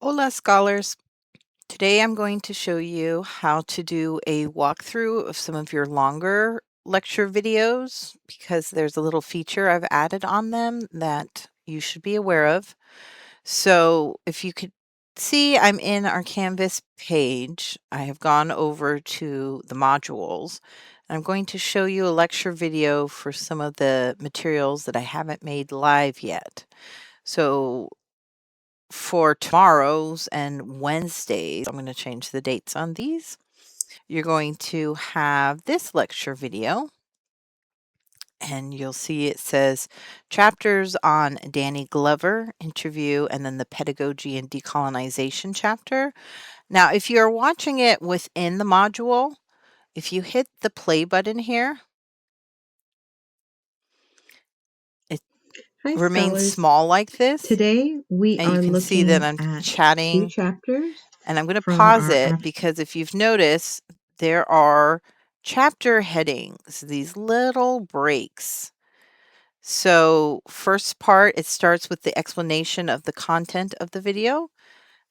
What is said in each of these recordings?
Hola, scholars. Today I'm going to show you how to do a walkthrough of some of your longer lecture videos because there's a little feature I've added on them that you should be aware of. So if you could see, I'm in our Canvas page. I have gone over to the modules. I'm going to show you a lecture video for some of the materials that I haven't made live yet. So for tomorrow's and Wednesdays, I'm going to change the dates on these. You're going to have this lecture video, and you'll see it says chapters on Danny Glover interview and then the pedagogy and decolonization chapter. Now, if you're watching it within the module, if you hit the play button here, it Hi, remains scholars. small like this. Today we And are you can see that I'm looking at 2 chatting. chapters And I'm going to from pause our it because if you've noticed, there are chapter headings, these little breaks. So first part, it starts with the explanation of the content of the video,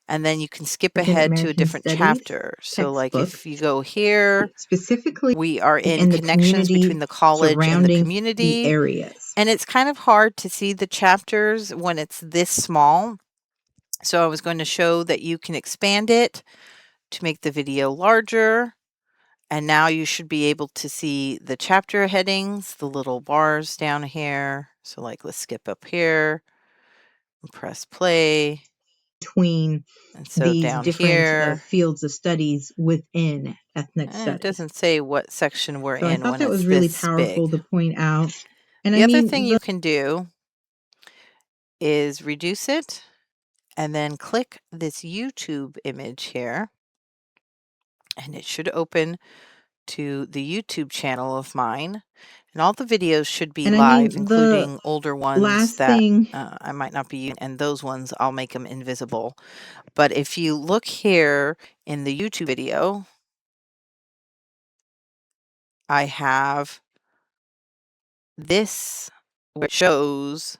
and then you can skip African ahead to a American different Studies chapter. So like textbook, if you go here, specifically we are in in the connections between community the college and the surrounding the community. areas. And it's kind of hard to see the chapters when it's this small. So I was going to show that you can expand it to make the video larger. And now you should be able to see the chapter headings, the little bars down here. So like, let's skip up here and press play. Between And so these down different here, fields of studies within ethnic it studies. doesn't say what section we're So I in thought when that it's was really this powerful big. to point out. And The I other mean, thing you can do is reduce it and then click this YouTube image here. And it should open to the YouTube channel of mine. And all the videos should be and I live, mean, the including older ones last that thing I might not be using, and those ones I'll make them invisible. But if you look here in the YouTube video, I have this which shows,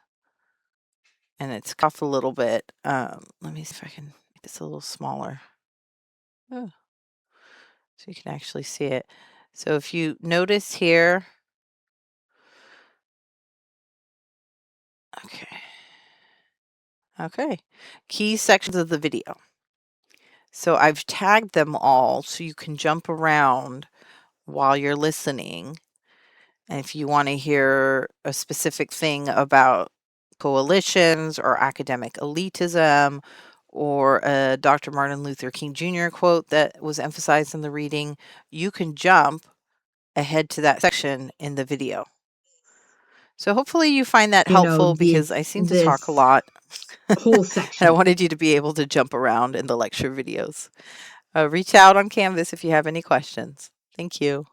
and it's off a little bit. Let me see if I can make this a little smaller. Oh, so you can actually see it. So if you notice here, okay, key sections of the video. So I've tagged them all so you can jump around while you're listening. And if you want to hear a specific thing about coalitions or academic elitism or a Dr. Martin Luther King Jr. quote that was emphasized in the reading, you can jump ahead to that section in the video. So hopefully you find that helpful because I seem to talk a lot. whole And section. I wanted you to be able to jump around in the lecture videos. Reach out on Canvas if you have any questions. Thank you.